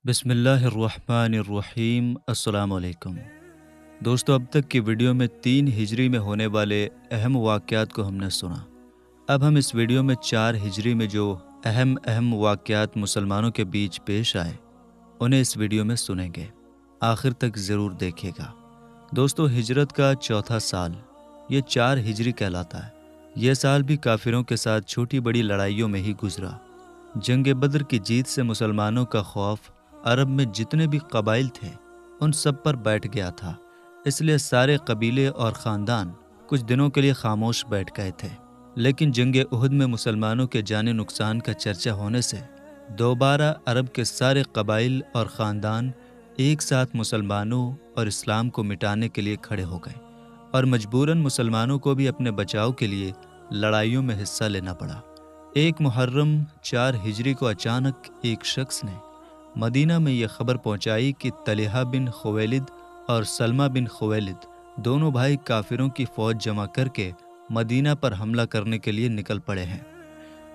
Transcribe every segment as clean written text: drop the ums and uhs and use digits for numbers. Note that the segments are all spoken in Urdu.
بسم اللہ الرحمن الرحیم۔ السلام علیکم دوستو، اب تک کی ویڈیو میں 3 ہجری میں ہونے والے اہم واقعات کو ہم نے سنا۔ اب ہم اس ویڈیو میں 4 ہجری میں جو اہم واقعات مسلمانوں کے بیچ پیش آئے انہیں اس ویڈیو میں سنیں گے۔ آخر تک ضرور دیکھیے گا۔ دوستو، ہجرت کا چوتھا سال یہ 4 ہجری کہلاتا ہے۔ یہ سال بھی کافروں کے ساتھ چھوٹی بڑی لڑائیوں میں ہی گزرا۔ جنگ بدر کی جیت سے مسلمانوں کا خوف عرب میں جتنے بھی قبائل تھے ان سب پر بیٹھ گیا تھا، اس لیے سارے قبیلے اور خاندان کچھ دنوں کے لیے خاموش بیٹھ گئے تھے۔ لیکن جنگ احد میں مسلمانوں کے جانی نقصان کا چرچا ہونے سے دوبارہ عرب کے سارے قبائل اور خاندان ایک ساتھ مسلمانوں اور اسلام کو مٹانے کے لیے کھڑے ہو گئے، اور مجبوراً مسلمانوں کو بھی اپنے بچاؤ کے لیے لڑائیوں میں حصہ لینا پڑا۔ ایک محرم 4 ہجری کو اچانک ایک شخص نے مدینہ میں یہ خبر پہنچائی کہ طلحہ بن خویلد اور سلمہ بن خویلد دونوں بھائی کافروں کی فوج جمع کر کے مدینہ پر حملہ کرنے کے لیے نکل پڑے ہیں۔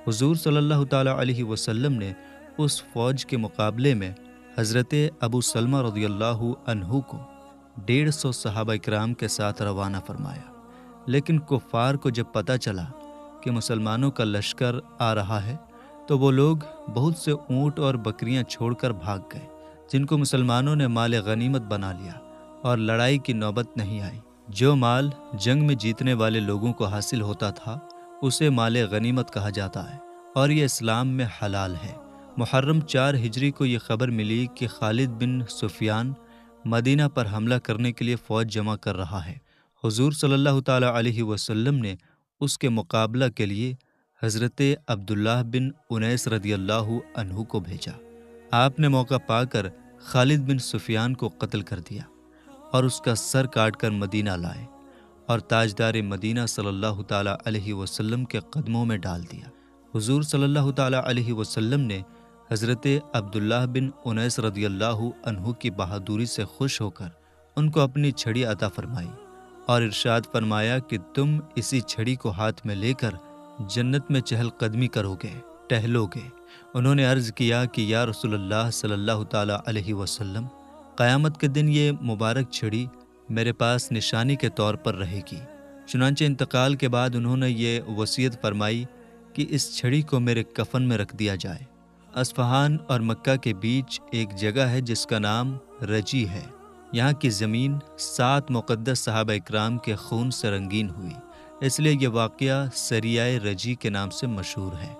حضور صلی اللہ تعالیٰ علیہ وسلم نے اس فوج کے مقابلے میں حضرت ابو سلمہ رضی اللہ عنہ کو 150 صحابہ کرام کے ساتھ روانہ فرمایا۔ لیکن کفار کو جب پتہ چلا کہ مسلمانوں کا لشکر آ رہا ہے تو وہ لوگ بہت سے اونٹ اور بکریاں چھوڑ کر بھاگ گئے، جن کو مسلمانوں نے مال غنیمت بنا لیا، اور لڑائی کی نوبت نہیں آئی۔ جو مال جنگ میں جیتنے والے لوگوں کو حاصل ہوتا تھا اسے مال غنیمت کہا جاتا ہے، اور یہ اسلام میں حلال ہے۔ محرم 4 ہجری کو یہ خبر ملی کہ خالد بن سفیان مدینہ پر حملہ کرنے کے لیے فوج جمع کر رہا ہے۔ حضور صلی اللہ تعالیٰ علیہ وسلم نے اس کے مقابلہ کے لیے حضرت عبداللہ بن انیس رضی اللہ عنہ کو بھیجا۔ آپ نے موقع پا کر خالد بن سفیان کو قتل کر دیا اور اس کا سر کاٹ کر مدینہ لائے اور تاجدار مدینہ صلی اللہ تعالیٰ علیہ وسلم کے قدموں میں ڈال دیا۔ حضور صلی اللہ تعالیٰ علیہ وسلم نے حضرت عبداللہ بن انیس رضی اللہ عنہ کی بہادری سے خوش ہو کر ان کو اپنی چھڑی عطا فرمائی اور ارشاد فرمایا کہ تم اسی چھڑی کو ہاتھ میں لے کر جنت میں چہل قدمی کرو گے، ٹہلو گے۔ انہوں نے عرض کیا کہ یا رسول اللہ صلی اللہ تعالیٰ علیہ وسلم، قیامت کے دن یہ مبارک چھڑی میرے پاس نشانی کے طور پر رہے گی۔ چنانچہ انتقال کے بعد انہوں نے یہ وصیت فرمائی کہ اس چھڑی کو میرے کفن میں رکھ دیا جائے۔ اصفہان اور مکہ کے بیچ ایک جگہ ہے جس کا نام رجی ہے۔ یہاں کی زمین 7 مقدس صحابہ اکرام کے خون سے رنگین ہوئی، اس لیے یہ واقعہ سریہ رجی کے نام سے مشہور ہے۔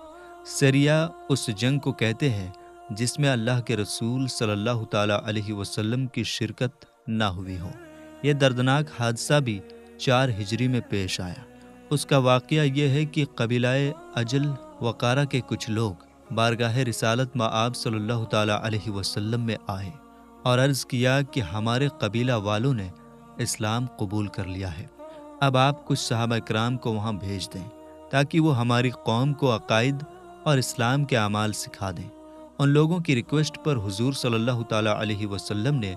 سریہ اس جنگ کو کہتے ہیں جس میں اللہ کے رسول صلی اللہ تعالیٰ علیہ وسلم کی شرکت نہ ہوئی ہو۔ یہ دردناک حادثہ بھی 4 ہجری میں پیش آیا۔ اس کا واقعہ یہ ہے کہ قبیلہ اجل وقارہ کے کچھ لوگ بارگاہ رسالت مآب صلی اللہ تعالیٰ علیہ وسلم میں آئے اور عرض کیا کہ ہمارے قبیلہ والوں نے اسلام قبول کر لیا ہے، اب آپ کچھ صحابہ کرام کو وہاں بھیج دیں تاکہ وہ ہماری قوم کو عقائد اور اسلام کے اعمال سکھا دیں۔ ان لوگوں کی ریکویسٹ پر حضور صلی اللہ تعالیٰ علیہ وسلم نے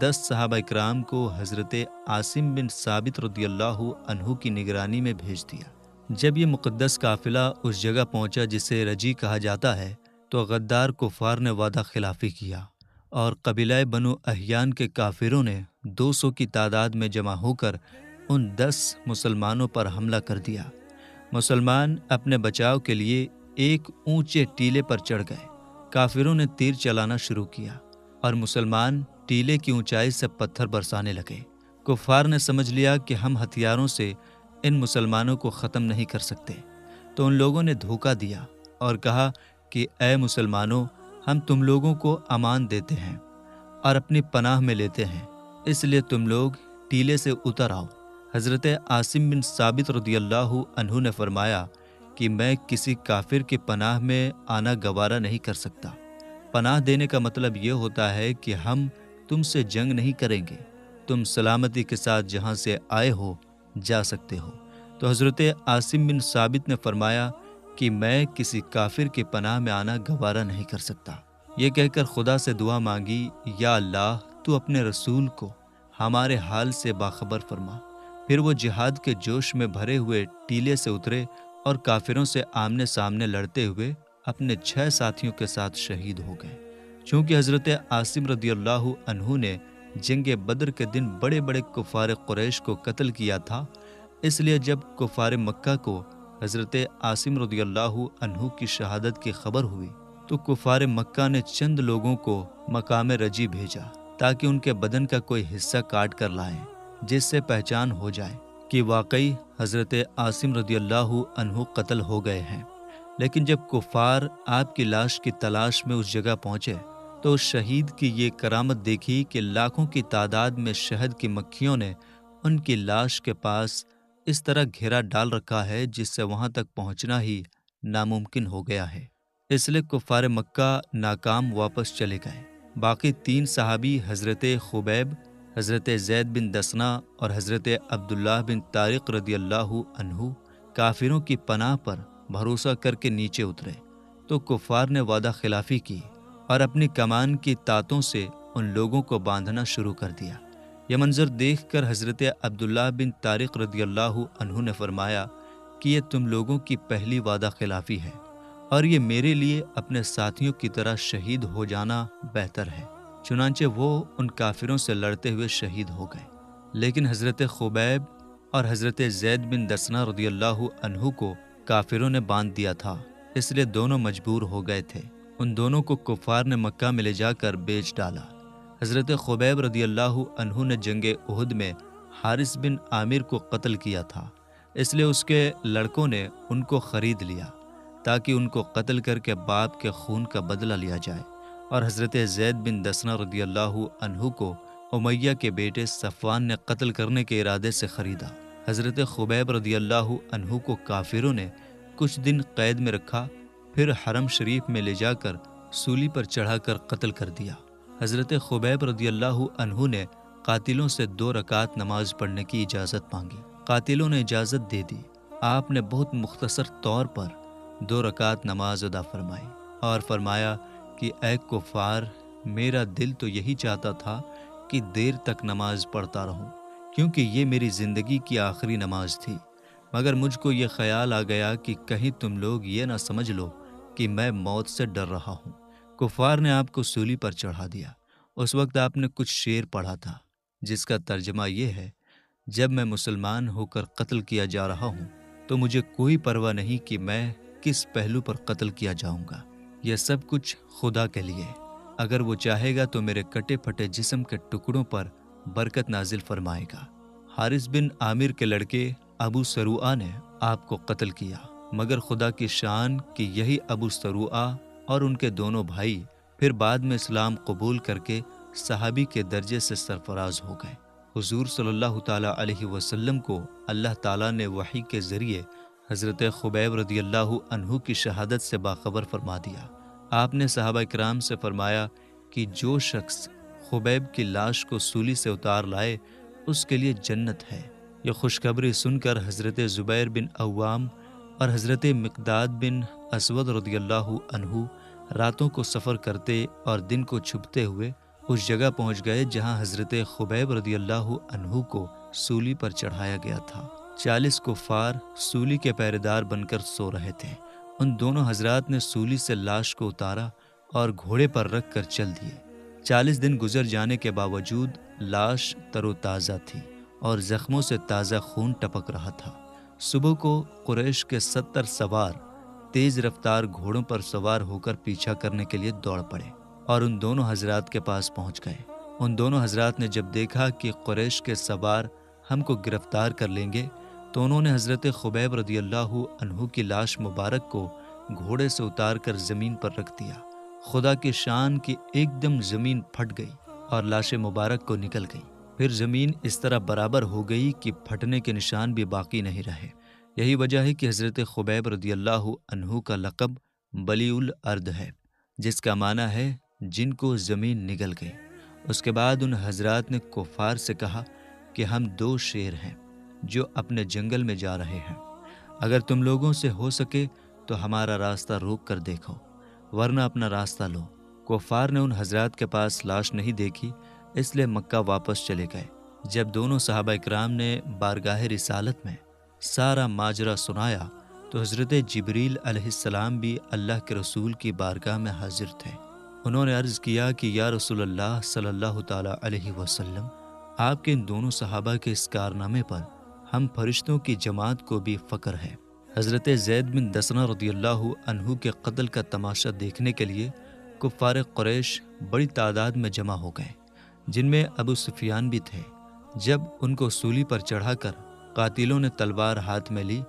10 صحابہ کرام کو حضرت عاصم بن ثابت رضی اللہ عنہ کی نگرانی میں بھیج دیا۔ جب یہ مقدس قافلہ اس جگہ پہنچا جسے رجی کہا جاتا ہے تو غدار کفار نے وعدہ خلافی کیا، اور قبیلہ بنو احیان کے کافروں نے 200 کی تعداد میں جمع ہو کر ان 10 مسلمانوں پر حملہ کر دیا۔ مسلمان اپنے بچاؤ کے لیے ایک اونچے ٹیلے پر چڑھ گئے۔ کافروں نے تیر چلانا شروع کیا اور مسلمان ٹیلے کی اونچائی سے پتھر برسانے لگے۔ کفار نے سمجھ لیا کہ ہم ہتھیاروں سے ان مسلمانوں کو ختم نہیں کر سکتے، تو ان لوگوں نے دھوکہ دیا اور کہا کہ اے مسلمانوں، ہم تم لوگوں کو امان دیتے ہیں اور اپنی پناہ میں لیتے ہیں، اس لیے تم لوگ ٹیلے سے اتر آؤ۔ حضرت عاصم بن ثابت رضی اللہ عنہ نے فرمایا کہ میں کسی کافر کی پناہ میں آنا گوارا نہیں کر سکتا۔ پناہ دینے کا مطلب یہ ہوتا ہے کہ ہم تم سے جنگ نہیں کریں گے، تم سلامتی کے ساتھ جہاں سے آئے ہو جا سکتے ہو۔ تو حضرت عاصم بن ثابت نے فرمایا کہ میں کسی کافر کی پناہ میں آنا گوارا نہیں کر سکتا۔ یہ کہہ کر خدا سے دعا مانگی، یا اللہ تو اپنے رسول کو ہمارے حال سے باخبر فرما۔ پھر وہ جہاد کے جوش میں بھرے ہوئے ٹیلے سے اترے اور کافروں سے آمنے سامنے لڑتے ہوئے اپنے 6 ساتھیوں کے ساتھ شہید ہو گئے۔ چونکہ حضرت عاصم رضی اللہ عنہ نے جنگ بدر کے دن بڑے بڑے کفار قریش کو قتل کیا تھا، اس لیے جب کفار مکہ کو حضرت عاصم رضی اللہ عنہ کی شہادت کی خبر ہوئی تو کفار مکہ نے چند لوگوں کو مقام رجی بھیجا تاکہ ان کے بدن کا کوئی حصہ کاٹ کر لائیں، جس سے پہچان ہو جائے کہ واقعی حضرت عاصم رضی اللہ عنہ قتل ہو گئے ہیں۔ لیکن جب کفار آپ کی لاش کی تلاش میں اس جگہ پہنچے تو اس شہید کی یہ کرامت دیکھی کہ لاکھوں کی تعداد میں شہد کی مکھیوں نے ان کی لاش کے پاس اس طرح گھیرا ڈال رکھا ہے جس سے وہاں تک پہنچنا ہی ناممکن ہو گیا ہے۔ اس لیے کفار مکہ ناکام واپس چلے گئے۔ باقی 3 صحابی حضرت خبیب، حضرت زید بن دسنہ اور حضرت عبداللہ بن طارق رضی اللہ عنہ کافروں کی پناہ پر بھروسہ کر کے نیچے اترے تو کفار نے وعدہ خلافی کی اور اپنی کمان کی تاتوں سے ان لوگوں کو باندھنا شروع کر دیا۔ یہ منظر دیکھ کر حضرت عبداللہ بن طارق رضی اللہ عنہ نے فرمایا کہ یہ تم لوگوں کی پہلی وعدہ خلافی ہے اور یہ میرے لیے اپنے ساتھیوں کی طرح شہید ہو جانا بہتر ہے۔ چنانچہ وہ ان کافروں سے لڑتے ہوئے شہید ہو گئے۔ لیکن حضرت خبیب اور حضرت زید بن دسنہ رضی اللہ عنہ کو کافروں نے باندھ دیا تھا، اس لیے دونوں مجبور ہو گئے تھے۔ ان دونوں کو کفار نے مکہ میں لے جا کر بیچ ڈالا۔ حضرت خبیب رضی اللہ عنہ نے جنگ احد میں حارث بن عامر کو قتل کیا تھا، اس لیے اس کے لڑکوں نے ان کو خرید لیا تاکہ ان کو قتل کر کے باپ کے خون کا بدلہ لیا جائے، اور حضرت زید بن دسنہ رضی اللہ عنہ کو امیہ کے بیٹے صفوان نے قتل کرنے کے ارادے سے خریدا۔ حضرت خبیب رضی اللہ عنہ کو کافروں نے کچھ دن قید میں رکھا، پھر حرم شریف میں لے جا کر سولی پر چڑھا کر قتل کر دیا۔ حضرت خبیب رضی اللہ عنہ نے قاتلوں سے 2 رکعت نماز پڑھنے کی اجازت مانگی۔ قاتلوں نے اجازت دے دی۔ آپ نے بہت مختصر طور پر 2 رکعت نماز ادا فرمائی اور فرمایا کہ اے کفار، میرا دل تو یہی چاہتا تھا کہ دیر تک نماز پڑھتا رہوں، کیونکہ یہ میری زندگی کی آخری نماز تھی، مگر مجھ کو یہ خیال آ گیا کہ کہیں تم لوگ یہ نہ سمجھ لو کہ میں موت سے ڈر رہا ہوں۔ کفار نے آپ کو سولی پر چڑھا دیا۔ اس وقت آپ نے کچھ شعر پڑھا تھا جس کا ترجمہ یہ ہے: جب میں مسلمان ہو کر قتل کیا جا رہا ہوں تو مجھے کوئی پرواہ نہیں کہ میں کس پہلو پر قتل کیا جاؤں گا، یہ سب کچھ خدا کے لیے، اگر وہ چاہے گا تو میرے کٹے پھٹے جسم کے ٹکڑوں پر برکت نازل فرمائے گا۔ حارث بن عامر کے لڑکے ابو سروعہ نے آپ کو قتل کیا، مگر خدا کی شان کہ یہی ابو سروعہ اور ان کے دونوں بھائی پھر بعد میں اسلام قبول کر کے صحابی کے درجے سے سرفراز ہو گئے۔ حضور صلی اللہ تعالیٰ علیہ وسلم کو اللہ تعالیٰ نے وحی کے ذریعے حضرت خبیب رضی اللہ عنہ کی شہادت سے باخبر فرما دیا۔ آپ نے صحابہ کرام سے فرمایا کہ جو شخص خبیب کی لاش کو سولی سے اتار لائے اس کے لیے جنت ہے۔ یہ خوشخبری سن کر حضرت زبیر بن عوام اور حضرت مقداد بن اسود رضی اللہ عنہ راتوں کو سفر کرتے اور دن کو چھپتے ہوئے اس جگہ پہنچ گئے جہاں حضرت خبیب رضی اللہ عنہ کو سولی پر چڑھایا گیا تھا۔ 40 کفار سولی کے پہرے دار بن کر سو رہے تھے۔ ان دونوں حضرات نے سولی سے لاش کو اتارا اور گھوڑے پر رکھ کر چل دیے۔ 40 دن گزر جانے کے باوجود لاش تر و تازہ تھی اور زخموں سے تازہ خون ٹپک رہا تھا۔ صبح کو قریش کے 70 سوار تیز رفتار گھوڑوں پر سوار ہو کر پیچھا کرنے کے لیے دوڑ پڑے اور ان دونوں حضرات کے پاس پہنچ گئے۔ ان دونوں حضرات نے جب دیکھا کہ قریش کے سوار ہم کو گرفتار کر لیں گے تو انہوں نے حضرت خبیب رضی اللہ عنہ کی لاش مبارک کو گھوڑے سے اتار کر زمین پر رکھ دیا۔ خدا کی شان کی ایک دم زمین پھٹ گئی اور لاش مبارک کو نکل گئی۔ پھر زمین اس طرح برابر ہو گئی کہ پھٹنے کے نشان بھی باقی نہیں رہے۔ یہی وجہ ہے کہ حضرت خبیب رضی اللہ عنہ کا لقب بلیع الارض ہے، جس کا معنی ہے جن کو زمین نگل گئی۔ اس کے بعد ان حضرات نے کفار سے کہا کہ ہم 2 شیر ہیں جو اپنے جنگل میں جا رہے ہیں، اگر تم لوگوں سے ہو سکے تو ہمارا راستہ روک کر دیکھو، ورنہ اپنا راستہ لو۔ کفار نے ان حضرات کے پاس لاش نہیں دیکھی، اس لیے مکہ واپس چلے گئے۔ جب دونوں صحابہ کرام نے بارگاہ رسالت میں سارا ماجرا سنایا تو حضرت جبریل علیہ السلام بھی اللہ کے رسول کی بارگاہ میں حاضر تھے۔ انہوں نے عرض کیا کہ یا رسول اللہ صلی اللہ تعالیٰ علیہ وسلم، آپ کے ان دونوں صحابہ کے اس کارنامے پر ہم فرشتوں کی جماعت کو بھی فخر ہے۔ حضرت زید بن دسنہ رضی اللہ عنہ کے قتل کا تماشا دیکھنے کے لیے کفار قریش بڑی تعداد میں جمع ہو گئے، جن میں ابو سفیان بھی تھے۔ جب ان کو سولی پر چڑھا کر قاتلوں نے تلوار ہاتھ میں لی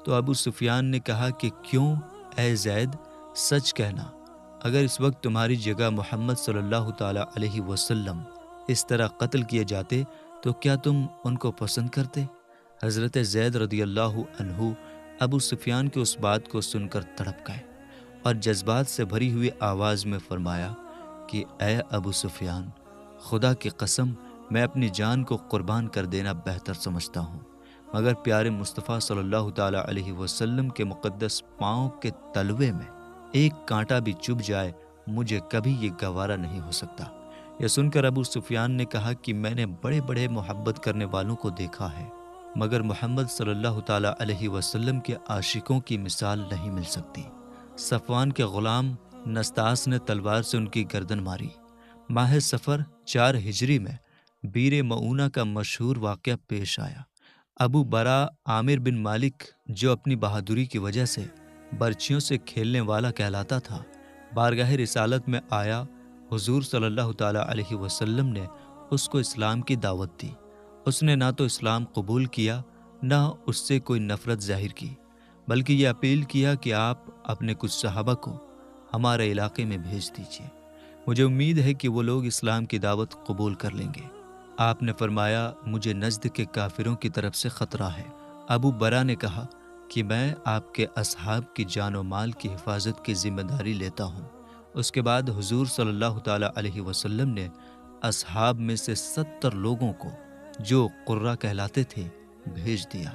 تو ابو سفیان نے کہا کہ کیوں اے زید، سچ کہنا، اگر اس وقت تمہاری جگہ محمد صلی اللہ تعالیٰ علیہ وسلم اس طرح قتل کیے جاتے تو کیا تم ان کو پسند کرتے؟ حضرت زید رضی اللہ عنہ ابو سفیان کی اس بات کو سن کر تڑپ گئے اور جذبات سے بھری ہوئی آواز میں فرمایا کہ اے ابو سفیان، خدا کی قسم میں اپنی جان کو قربان کر دینا بہتر سمجھتا ہوں، مگر پیارے مصطفیٰ صلی اللہ تعالیٰ علیہ وسلم کے مقدس پاؤں کے تلوے میں ایک کانٹا بھی چبھ جائے مجھے کبھی یہ گوارا نہیں ہو سکتا۔ یہ سن کر ابو سفیان نے کہا کہ میں نے بڑے بڑے محبت کرنے والوں کو دیکھا ہے، مگر محمد صلی اللہ تعالیٰ علیہ وسلم کے عاشقوں کی مثال نہیں مل سکتی۔ صفوان کے غلام نستاس نے تلوار سے ان کی گردن ماری۔ ماہ سفر 4 ہجری میں بیر معونہ کا مشہور واقعہ پیش آیا۔ ابو برا عامر بن مالک، جو اپنی بہادری کی وجہ سے برچھیوں سے کھیلنے والا کہلاتا تھا، بارگاہ رسالت میں آیا۔ حضور صلی اللہ تعالیٰ علیہ وسلم نے اس کو اسلام کی دعوت دی۔ اس نے نہ تو اسلام قبول کیا نہ اس سے کوئی نفرت ظاہر کی، بلکہ یہ اپیل کیا کہ آپ اپنے کچھ صحابہ کو ہمارے علاقے میں بھیج دیجیے، مجھے امید ہے کہ وہ لوگ اسلام کی دعوت قبول کر لیں گے۔ آپ نے فرمایا مجھے نجد کے کافروں کی طرف سے خطرہ ہے۔ ابو برا نے کہا کہ میں آپ کے اصحاب کی جان و مال کی حفاظت کی ذمہ داری لیتا ہوں۔ اس کے بعد حضور صلی اللہ تعالیٰ علیہ وسلم نے اصحاب میں سے 70 لوگوں کو، جو قرہ کہلاتے تھے، بھیج دیا۔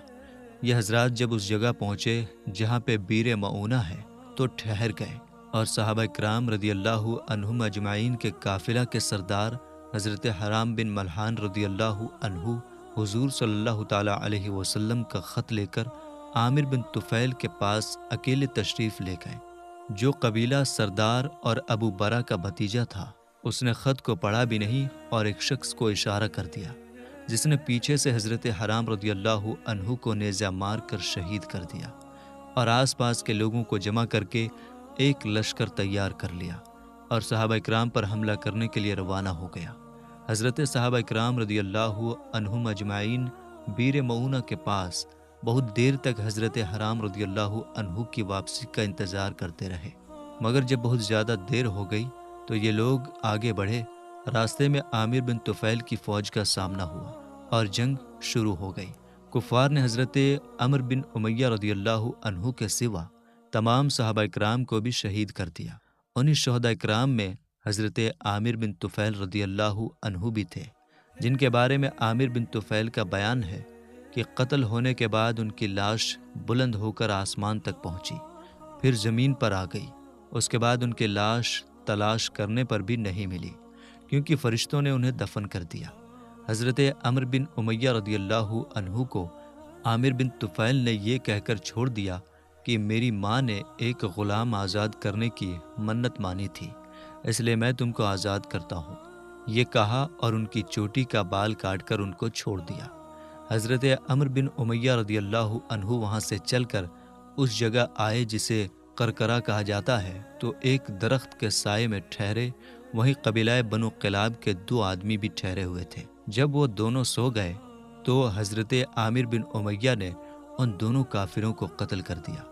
یہ حضرات جب اس جگہ پہنچے جہاں پہ بیر معونہ ہے تو ٹھہر گئے، اور صحابہ کرام رضی اللہ عنہم اجمعین کے قافلہ کے سردار حضرت حرام بن ملحان رضی اللہ عنہ حضور صلی اللہ تعالیٰ علیہ وسلم کا خط لے کر عامر بن طفیل کے پاس اکیلے تشریف لے گئے، جو قبیلہ سردار اور ابو برا کا بھتیجا تھا۔ اس نے خط کو پڑھا بھی نہیں اور ایک شخص کو اشارہ کر دیا، جس نے پیچھے سے حضرت حرام رضی اللہ عنہ کو نیزہ مار کر شہید کر دیا، اور آس پاس کے لوگوں کو جمع کر کے ایک لشکر تیار کر لیا اور صحابہ اکرام پر حملہ کرنے کے لیے روانہ ہو گیا۔ حضرت صحابہ اکرام رضی اللہ عنہم اجمعین بیر معونہ کے پاس بہت دیر تک حضرت حرام رضی اللہ عنہ کی واپسی کا انتظار کرتے رہے، مگر جب بہت زیادہ دیر ہو گئی تو یہ لوگ آگے بڑھے۔ راستے میں عامر بن طفیل کی فوج کا سامنا ہوا اور جنگ شروع ہو گئی۔ کفار نے حضرت عمر بن امیہ رضی اللہ عنہ کے سوا تمام صحابہ اکرام کو بھی شہید کر دیا۔ انہی شہداء اکرام میں حضرت عامر بن طفیل رضی اللہ عنہ بھی تھے، جن کے بارے میں عامر بن طفیل کا بیان ہے کہ قتل ہونے کے بعد ان کی لاش بلند ہو کر آسمان تک پہنچی، پھر زمین پر آ گئی۔ اس کے بعد ان کی لاش تلاش کرنے پر بھی نہیں ملی، کیونکہ فرشتوں نے انہیں دفن کر دیا۔ حضرت عمر بن امیہ رضی اللہ عنہ کو عامر بن طفیل نے یہ کہہ کر چھوڑ دیا کہ میری ماں نے ایک غلام آزاد کرنے کی منت مانی تھی، اس لیے میں تم کو آزاد کرتا ہوں، یہ کہا اور ان کی چوٹی کا بال کاٹ کر ان کو چھوڑ دیا۔ حضرت عمر بن امیہ رضی اللہ عنہ وہاں سے چل کر اس جگہ آئے جسے کرکرا کہا جاتا ہے، تو ایک درخت کے سائے میں ٹھہرے۔ وہیں قبیلہ بنو قلاب کے 2 آدمی بھی ٹھہرے ہوئے تھے۔ جب وہ دونوں سو گئے تو حضرت عامر بن امیہ نے ان دونوں کافروں کو قتل کر دیا،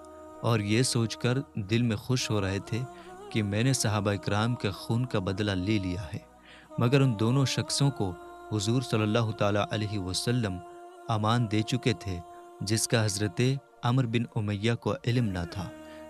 اور یہ سوچ کر دل میں خوش ہو رہے تھے کہ میں نے صحابہ اکرام کے خون کا بدلہ لے لیا ہے، مگر ان دونوں شخصوں کو حضور صلی اللہ تعالیٰ علیہ وسلم امان دے چکے تھے، جس کا حضرت عمر بن امیہ کو علم نہ تھا۔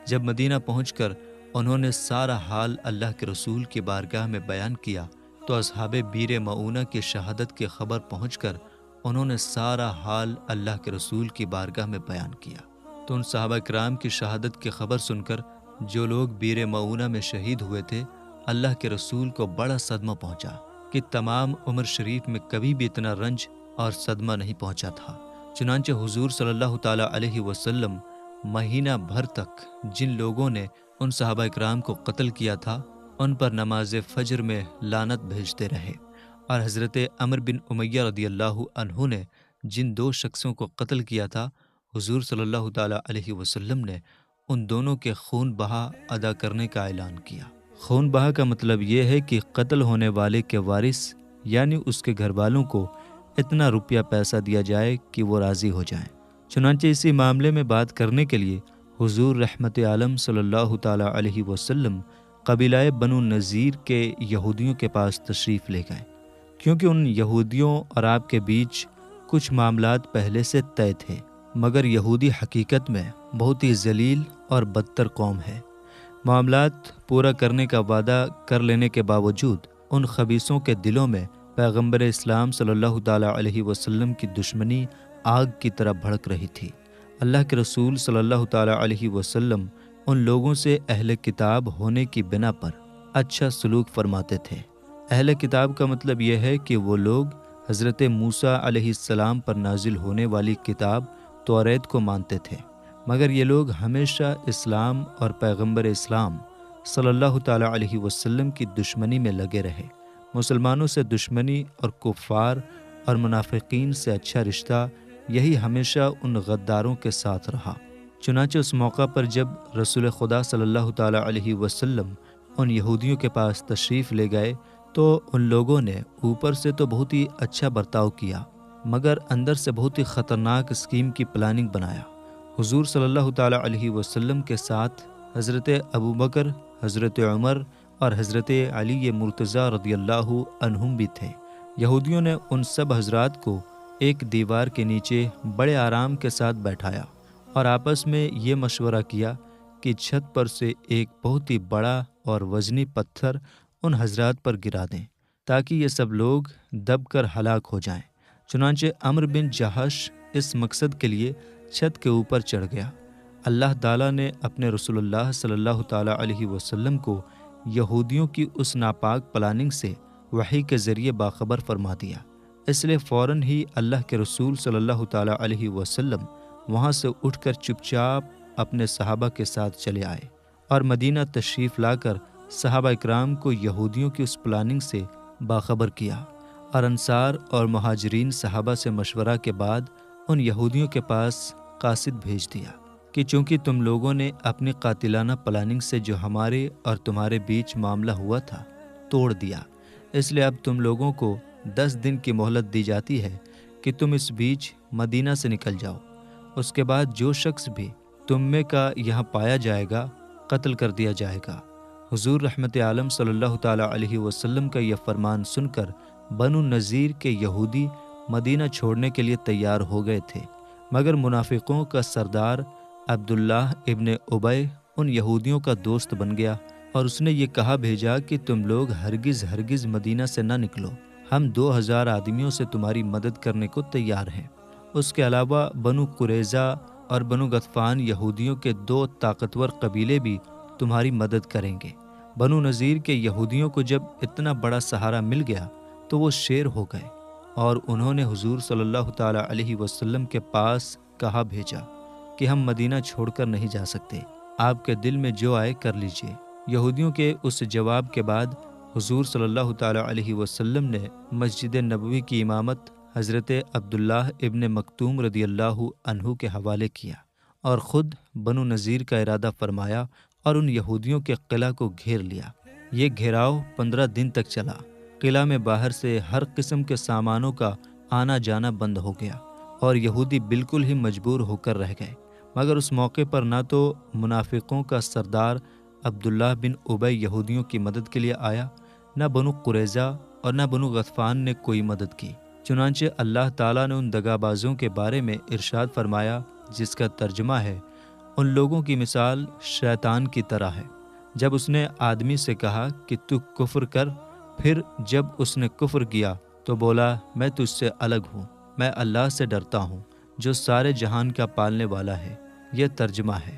جب مدینہ پہنچ کر انہوں نے سارا حال اللہ کے رسول کی بارگاہ میں بیان کیا تو اصحاب بیر معونہ کی شہادت کی خبر پہنچ کر انہوں نے سارا حال اللہ کے رسول کی بارگاہ میں بیان کیا، تو ان صحابہ کرام کی شہادت کی خبر سن کر جو لوگ بیر معونہ میں شہید ہوئے تھے، اللہ کے رسول کو بڑا صدمہ پہنچا کہ تمام عمر شریف میں کبھی بھی اتنا رنج اور صدمہ نہیں پہنچا تھا۔ چنانچہ حضور صلی اللہ تعالیٰ علیہ وسلم مہینہ بھر تک جن لوگوں نے ان صحابہ اکرام کو قتل کیا تھا ان پر نماز فجر میں لعنت بھیجتے رہے، اور حضرت عمر بن امیہ رضی اللہ عنہ نے جن 2 شخصوں کو قتل کیا تھا، حضور صلی اللہ تعالیٰ علیہ وسلم نے ان دونوں کے خون بہا ادا کرنے کا اعلان کیا۔ خون بہا کا مطلب یہ ہے کہ قتل ہونے والے کے وارث یعنی اس کے گھر والوں کو اتنا روپیہ پیسہ دیا جائے کہ وہ راضی ہو جائیں۔ چنانچہ اسی معاملے میں بات کرنے کے لیے حضور رحمت عالم صلی اللہ تعالیٰ علیہ وسلم قبیلہ بنو نذیر کے یہودیوں کے پاس تشریف لے گئے، کیونکہ ان یہودیوں اور آپ کے بیچ کچھ معاملات پہلے سے طے تھے، مگر یہودی حقیقت میں بہت ہی ذلیل اور بدتر قوم ہے۔ معاملات پورا کرنے کا وعدہ کر لینے کے باوجود ان خبیثوں کے دلوں میں پیغمبر اسلام صلی اللہ تعالیٰ علیہ وسلم کی دشمنی آگ کی طرح بھڑک رہی تھی۔ اللہ کے رسول صلی اللہ تعالیٰ علیہ وسلم ان لوگوں سے اہل کتاب ہونے کی بنا پر اچھا سلوک فرماتے تھے۔ اہل کتاب کا مطلب یہ ہے کہ وہ لوگ حضرت موسیٰ علیہ السلام پر نازل ہونے والی کتاب توریت کو مانتے تھے، مگر یہ لوگ ہمیشہ اسلام اور پیغمبر اسلام صلی اللہ تعالیٰ علیہ وسلم کی دشمنی میں لگے رہے۔ مسلمانوں سے دشمنی اور کفار اور منافقین سے اچھا رشتہ یہی ہمیشہ ان غداروں کے ساتھ رہا۔ چنانچہ اس موقع پر جب رسول خدا صلی اللہ تعالیٰ علیہ وسلم ان یہودیوں کے پاس تشریف لے گئے تو ان لوگوں نے اوپر سے تو بہت ہی اچھا برتاؤ کیا، مگر اندر سے بہت ہی خطرناک اسکیم کی پلاننگ بنایا۔ حضور صلی اللہ تعالیٰ علیہ وسلم کے ساتھ حضرت ابوبکر، حضرت عمر اور حضرت علی مرتضیٰ رضی اللہ عنہم بھی تھے۔ یہودیوں نے ان سب حضرات کو ایک دیوار کے نیچے بڑے آرام کے ساتھ بیٹھایا اور آپس میں یہ مشورہ کیا کہ چھت پر سے ایک بہت ہی بڑا اور وزنی پتھر ان حضرات پر گرا دیں تاکہ یہ سب لوگ دب کر ہلاک ہو جائیں۔ چنانچہ عمرو بن جہش اس مقصد کے لیے چھت کے اوپر چڑھ گیا۔ اللہ تعالیٰ نے اپنے رسول اللہ صلی اللہ تعالیٰ علیہ وسلم کو یہودیوں کی اس ناپاک پلاننگ سے وحی کے ذریعے باخبر فرما دیا، اس لیے فوراً ہی اللہ کے رسول صلی اللہ تعالیٰ علیہ وسلم وہاں سے اٹھ کر چپ چاپ اپنے صحابہ کے ساتھ چلے آئے اور مدینہ تشریف لا کر صحابہ اکرام کو یہودیوں کی اس پلاننگ سے باخبر کیا، اور انصار اور مہاجرین صحابہ سے مشورہ کے بعد ان یہودیوں کے پاس قاصد بھیج دیا کہ چونکہ تم لوگوں نے اپنی قاتلانہ پلاننگ سے جو ہمارے اور تمہارے بیچ معاملہ ہوا تھا توڑ دیا، اس لیے اب تم لوگوں کو 10 دن کی مہلت دی جاتی ہے کہ تم اس بیچ مدینہ سے نکل جاؤ، اس کے بعد جو شخص بھی تم میں کا یہاں پایا جائے گا قتل کر دیا جائے گا۔ حضور رحمت عالم صلی اللہ تعالیٰ علیہ وسلم کا یہ فرمان سن کر بنو نذیر کے یہودی مدینہ چھوڑنے کے لیے تیار ہو گئے تھے، مگر منافقوں کا سردار عبداللہ ابن ابی ان یہودیوں کا دوست بن گیا اور اس نے یہ کہا بھیجا کہ تم لوگ ہرگز مدینہ سے نہ نکلو، ہم 2000 آدمیوں سے تمہاری مدد کرنے کو تیار ہیں۔ اس کے علاوہ بنو قریظہ اور بنو غطفان یہودیوں کے 2 طاقتور قبیلے بھی تمہاری مدد کریں گے۔ بنو نذیر کے یہودیوں کو جب اتنا بڑا سہارا مل گیا تو وہ شیر ہو گئے اور انہوں نے حضور صلی اللہ تعالیٰ علیہ وسلم کے پاس کہا بھیجا کہ ہم مدینہ چھوڑ کر نہیں جا سکتے، آپ کے دل میں جو آئے کر لیجئے۔ یہودیوں کے اس جواب کے بعد حضور صلی اللہ تعالیٰ علیہ وسلم نے مسجد نبوی کی امامت حضرت عبداللہ ابن مکتوم رضی اللہ عنہ کے حوالے کیا اور خود بنو نذیر کا ارادہ فرمایا اور ان یہودیوں کے قلعہ کو گھیر لیا۔ یہ گھیراؤ 15 دن تک چلا۔ قلعہ میں باہر سے ہر قسم کے سامانوں کا آنا جانا بند ہو گیا اور یہودی بالکل ہی مجبور ہو کر رہ گئے، مگر اس موقع پر نہ تو منافقوں کا سردار عبداللہ بن ابی یہودیوں کی مدد کے لیے آیا، نہ بنو قریظہ اور نہ بنو غطفان نے کوئی مدد کی۔ چنانچہ اللہ تعالیٰ نے ان دغابازوں کے بارے میں ارشاد فرمایا جس کا ترجمہ ہے، ان لوگوں کی مثال شیطان کی طرح ہے۔ جب اس نے آدمی سے کہا کہ تو کفر کر، پھر جب اس نے کفر کیا تو بولا میں تجھ سے الگ ہوں، میں اللہ سے ڈرتا ہوں جو سارے جہان کا پالنے والا ہے۔ یہ ترجمہ ہے۔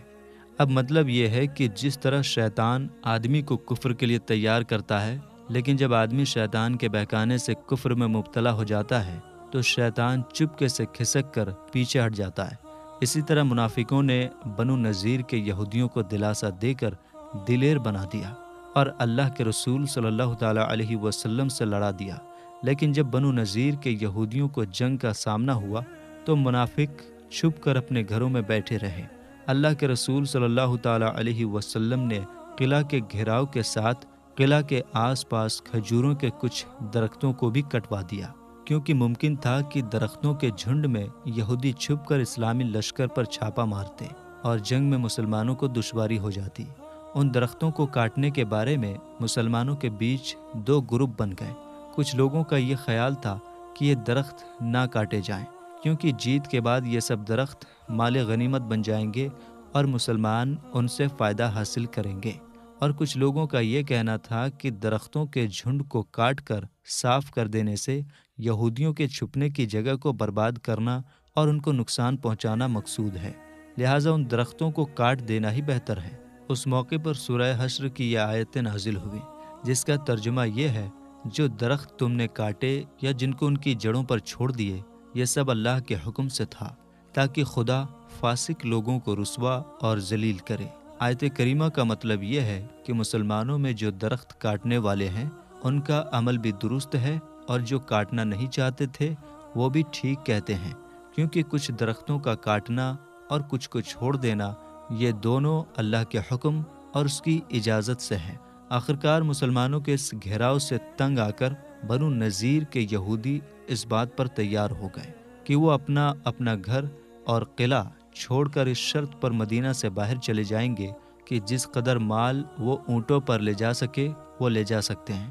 اب مطلب یہ ہے کہ جس طرح شیطان آدمی کو کفر کے لیے تیار کرتا ہے، لیکن جب آدمی شیطان کے بہکانے سے کفر میں مبتلا ہو جاتا ہے تو شیطان چپکے سے کھسک کر پیچھے ہٹ جاتا ہے۔ اسی طرح منافقوں نے بنو نذیر کے یہودیوں کو دلاسا دے کر دلیر بنا دیا اور اللہ کے رسول صلی اللہ تعالیٰ علیہ وسلم سے لڑا دیا۔ لیکن جب بنو نذیر کے یہودیوں کو جنگ کا سامنا ہوا تو منافق چھپ کر اپنے گھروں میں بیٹھے رہے۔ اللہ کے رسول صلی اللہ تعالیٰ علیہ وسلم نے قلعہ کے گھیراؤ کے ساتھ قلعہ کے آس پاس کھجوروں کے کچھ درختوں کو بھی کٹوا دیا، کیونکہ ممکن تھا کہ درختوں کے جھنڈ میں یہودی چھپ کر اسلامی لشکر پر چھاپا مارتے اور جنگ میں مسلمانوں کو دشواری ہو جاتی۔ ان درختوں کو کاٹنے کے بارے میں مسلمانوں کے بیچ دو گروپ بن گئے۔ کچھ لوگوں کا یہ خیال تھا کہ یہ درخت نہ کاٹے جائیں، کیونکہ جیت کے بعد یہ سب درخت مال غنیمت بن جائیں گے اور مسلمان ان سے فائدہ حاصل کریں گے، اور کچھ لوگوں کا یہ کہنا تھا کہ درختوں کے جھنڈ کو کاٹ کر صاف کر دینے سے یہودیوں کے چھپنے کی جگہ کو برباد کرنا اور ان کو نقصان پہنچانا مقصود ہے، لہٰذا ان درختوں کو کاٹ دینا ہی بہتر ہے۔ اس موقع پر سورہ حشر کی یہ آیتیں نازل ہوئی، جس کا ترجمہ یہ ہے: جو درخت تم نے کاٹے یا جن کو ان کی جڑوں پر چھوڑ دیے، یہ سب اللہ کے حکم سے تھا، تاکہ خدا فاسق لوگوں کو رسوا اور ذلیل کرے۔ آیت کریمہ کا مطلب یہ ہے کہ مسلمانوں میں جو درخت کاٹنے والے ہیں ان کا عمل بھی درست ہے، اور جو کاٹنا نہیں چاہتے تھے وہ بھی ٹھیک کہتے ہیں، کیونکہ کچھ درختوں کا کاٹنا اور کچھ کو چھوڑ دینا یہ دونوں اللہ کے حکم اور اس کی اجازت سے ہے۔ آخرکار مسلمانوں کے اس گھیراؤ سے تنگ آ کر بنو نذیر کے یہودی اس بات پر تیار ہو گئے کہ وہ اپنا گھر اور قلعہ چھوڑ کر اس شرط پر مدینہ سے باہر چلے جائیں گے کہ جس قدر مال وہ اونٹوں پر لے جا سکے وہ لے جا سکتے ہیں۔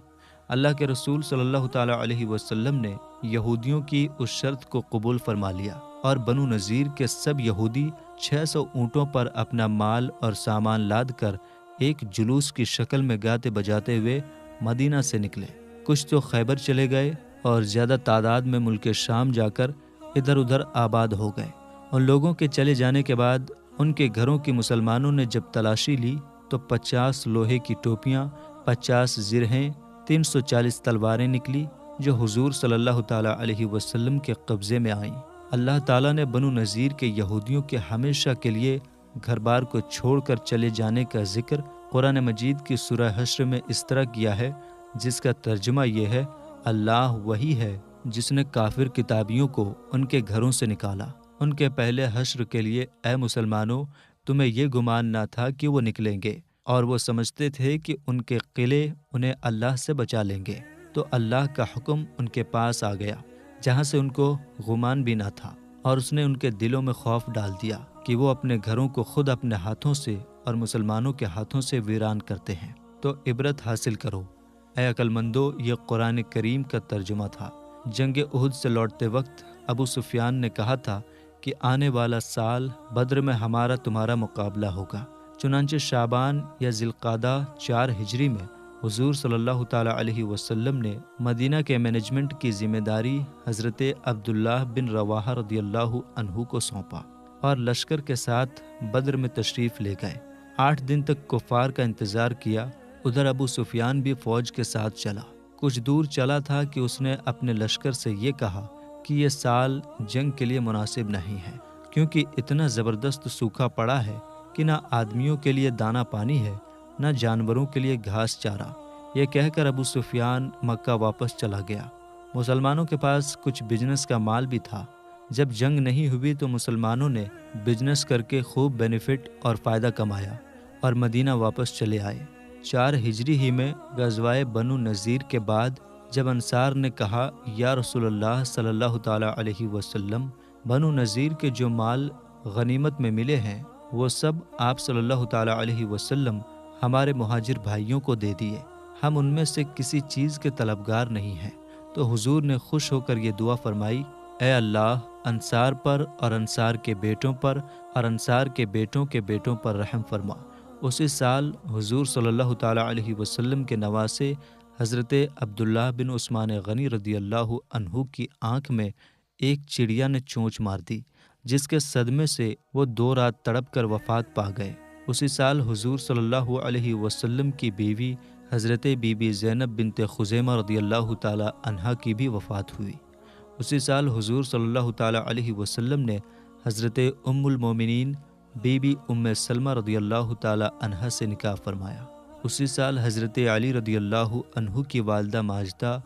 اللہ کے رسول صلی اللہ تعالیٰ علیہ وسلم نے یہودیوں کی اس شرط کو قبول فرما لیا، اور بنو نذیر کے سب یہودی 600 اونٹوں پر اپنا مال اور سامان لاد کر ایک جلوس کی شکل میں گاتے بجاتے ہوئے مدینہ سے نکلے۔ کچھ تو خیبر چلے گئے اور زیادہ تعداد میں ملک شام جا کر ادھر ادھر آباد ہو گئے۔ ان لوگوں کے چلے جانے کے بعد ان کے گھروں کی مسلمانوں نے جب تلاشی لی تو 50 لوہے کی ٹوپیاں، 50 زرہیں، 340 تلواریں نکلی جو حضور صلی اللہ تعالیٰ علیہ وسلم کے قبضے میں آئیں۔ اللہ تعالیٰ نے بنو نذیر کے یہودیوں کے ہمیشہ کے لیے گھر بار کو چھوڑ کر چلے جانے کا ذکر قرآن مجید کی سورہ حشر میں اس طرح کیا ہے، جس کا ترجمہ یہ ہے: اللہ وہی ہے جس نے کافر کتابیوں کو ان کے گھروں سے نکالا۔ ان کے پہلے حشر کے لیے اے مسلمانوں تمہیں یہ گمان نہ تھا کہ وہ نکلیں گے، اور وہ سمجھتے تھے کہ ان کے قلعے انہیں اللہ سے بچا لیں گے، تو اللہ کا حکم ان کے پاس آ گیا جہاں سے ان کو گمان بھی نہ تھا، اور اس نے ان کے دلوں میں خوف ڈال دیا کہ وہ اپنے گھروں کو خود اپنے ہاتھوں سے اور مسلمانوں کے ہاتھوں سے ویران کرتے ہیں۔ تو عبرت حاصل کرو اے عقل مندو، یہ قرآن کریم کا ترجمہ تھا۔ جنگ احد سے لوٹتے وقت ابو سفیان نے کہا تھا کہ آنے والا سال بدر میں ہمارا تمہارا مقابلہ ہوگا۔ چنانچہ شعبان یا ذی القعدہ 4 ہجری میں حضور صلی اللہ تعالیٰ علیہ وسلم نے مدینہ کے مینجمنٹ کی ذمہ داری حضرت عبداللہ بن رواحہ رضی اللہ عنہ کو سونپا، اور لشکر کے ساتھ بدر میں تشریف لے گئے۔ 8 دن تک کفار کا انتظار کیا۔ ادھر ابو سفیان بھی فوج کے ساتھ چلا۔ کچھ دور چلا تھا کہ اس نے اپنے لشکر سے یہ کہا کہ یہ سال جنگ کے لیے مناسب نہیں ہے، کیونکہ اتنا زبردست سوکھا پڑا ہے کہ نہ آدمیوں کے لیے دانہ پانی ہے، نہ جانوروں کے لیے گھاس چارہ۔ یہ کہہ کر ابو سفیان مکہ واپس چلا گیا۔ مسلمانوں کے پاس کچھ بزنس کا مال بھی تھا۔ جب جنگ نہیں ہوئی تو مسلمانوں نے بزنس کر کے خوب بینیفٹ اور فائدہ کمایا اور مدینہ واپس چلے آئے۔ 4 ہجری ہی میں غزوہ بنو نذیر کے بعد جب انصار نے کہا یا رسول اللہ صلی اللہ تعالیٰ علیہ وسلم، بنو نذیر کے جو مال غنیمت میں ملے ہیں وہ سب آپ صلی اللہ تعالیٰ علیہ وسلم ہمارے مہاجر بھائیوں کو دے دیے، ہم ان میں سے کسی چیز کے طلبگار نہیں ہیں۔ تو حضور نے خوش ہو کر یہ دعا فرمائی: اے اللہ، انصار پر اور انصار کے بیٹوں پر اور انصار کے بیٹوں کے بیٹوں پر رحم فرما۔ اسی سال حضور صلی اللہ تعالیٰ علیہ وسلم کے نواسے حضرت عبداللہ بن عثمان غنی رضی اللہ عنہ کی آنکھ میں ایک چڑیا نے چونچ مار دی، جس کے صدمے سے وہ 2 رات تڑپ کر وفات پا گئے۔ اسی سال حضور صلی اللہ علیہ وسلم کی بیوی حضرت بی بی زینب بنت خزیمہ رضی اللہ تعالیٰ عنہا کی بھی وفات ہوئی۔ اسی سال حضور صلی اللہ تعالیٰ علیہ وسلم نے حضرت ام المومنین بی بی ام سلمہ رضی اللہ تعالیٰ عنہا سے نکاح فرمایا۔ اسی سال حضرت علی رضی اللہ عنہ کی والدہ ماجدہ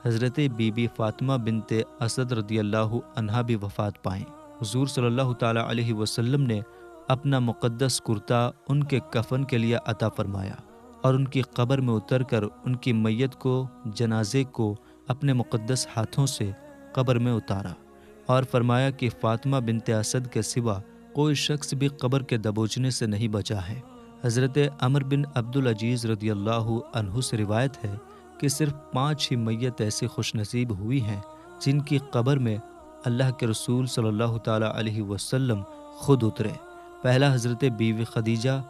حضرت بی بی فاطمہ بنت اسد رضی اللہ عنہا بھی وفات پائیں۔ حضور صلی اللہ تعالیٰ علیہ وسلم نے اپنا مقدس کرتا ان کے کفن کے لیے عطا فرمایا اور ان کی قبر میں اتر کر ان کی میت کو جنازے کو اپنے مقدس ہاتھوں سے قبر میں اتارا اور فرمایا کہ فاطمہ بنت اسد کے سوا کوئی شخص بھی قبر کے دبوچنے سے نہیں بچا ہے۔ حضرت عمر بن عبد العزیز رضی اللہ عنہ سے روایت ہے کہ صرف 5 ہی میت ایسی خوش نصیب ہوئی ہیں جن کی قبر میں اللہ کے رسول صلی اللہ تعالیٰ علیہ وسلم خود اترے۔ پہلا حضرت بیوی خدیجہ،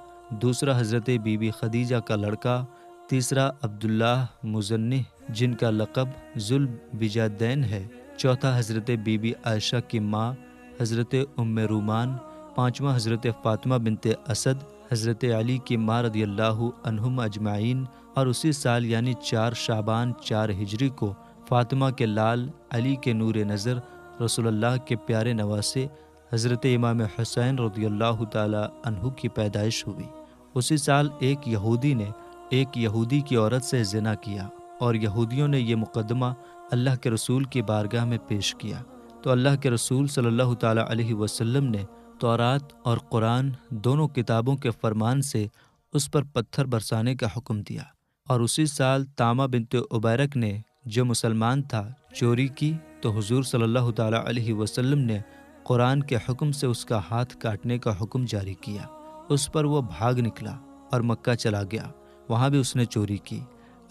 دوسرا حضرت بیوی خدیجہ کا لڑکا، تیسرا عبداللہ مزنح جن کا لقب ذوالبجادین ہے، چوتھا حضرت بیوی عائشہ کی ماں حضرت ام رومان، پانچواں حضرت فاطمہ بنت اسد، حضرت علی کی ماں رضی اللہ عنہم اجمعین، اور اسی سال یعنی 4 شعبان 4 ہجری کو فاطمہ کے لال علی کے نور نظر رسول اللہ کے پیارے نواسے حضرت امام حسین رضی اللہ تعالی عنہ کی پیدائش ہوئی۔ اسی سال ایک یہودی نے ایک یہودی کی عورت سے زنا کیا اور یہودیوں نے یہ مقدمہ اللہ کے رسول کی بارگاہ میں پیش کیا تو اللہ کے رسول صلی اللہ تعالی علیہ وسلم نے تورات اور قرآن دونوں کتابوں کے فرمان سے اس پر پتھر برسانے کا حکم دیا، اور اسی سال تامہ بنت عبیرک نے جو مسلمان تھا چوری کی تو حضور صلی اللہ تعالی علیہ وسلم نے قرآن کے حکم سے اس کا ہاتھ کاٹنے کا حکم جاری کیا۔ اس پر وہ بھاگ نکلا اور مکہ چلا گیا، وہاں بھی اس نے چوری کی۔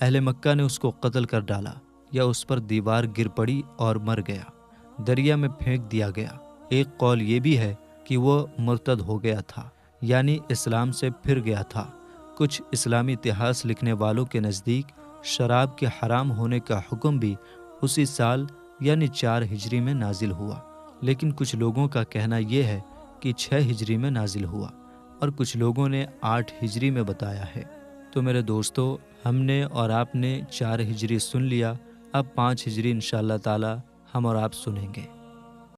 اہل مکہ نے اس کو قتل کر ڈالا یا اس پر دیوار گر پڑی اور مر گیا، دریا میں پھینک دیا گیا۔ ایک قول یہ بھی ہے کہ وہ مرتد ہو گیا تھا، یعنی اسلام سے پھر گیا تھا۔ کچھ اسلامی اتہاس لکھنے والوں کے نزدیک شراب کے حرام ہونے کا حکم بھی اسی سال یعنی 4 ہجری میں نازل ہوا، لیکن کچھ لوگوں کا کہنا یہ ہے کہ 6 ہجری میں نازل ہوا اور کچھ لوگوں نے 8 ہجری میں بتایا ہے۔ تو میرے دوستو، ہم نے اور آپ نے 4 ہجری سن لیا، اب 5 ہجری انشاءاللہ تعالی ہم اور آپ سنیں گے۔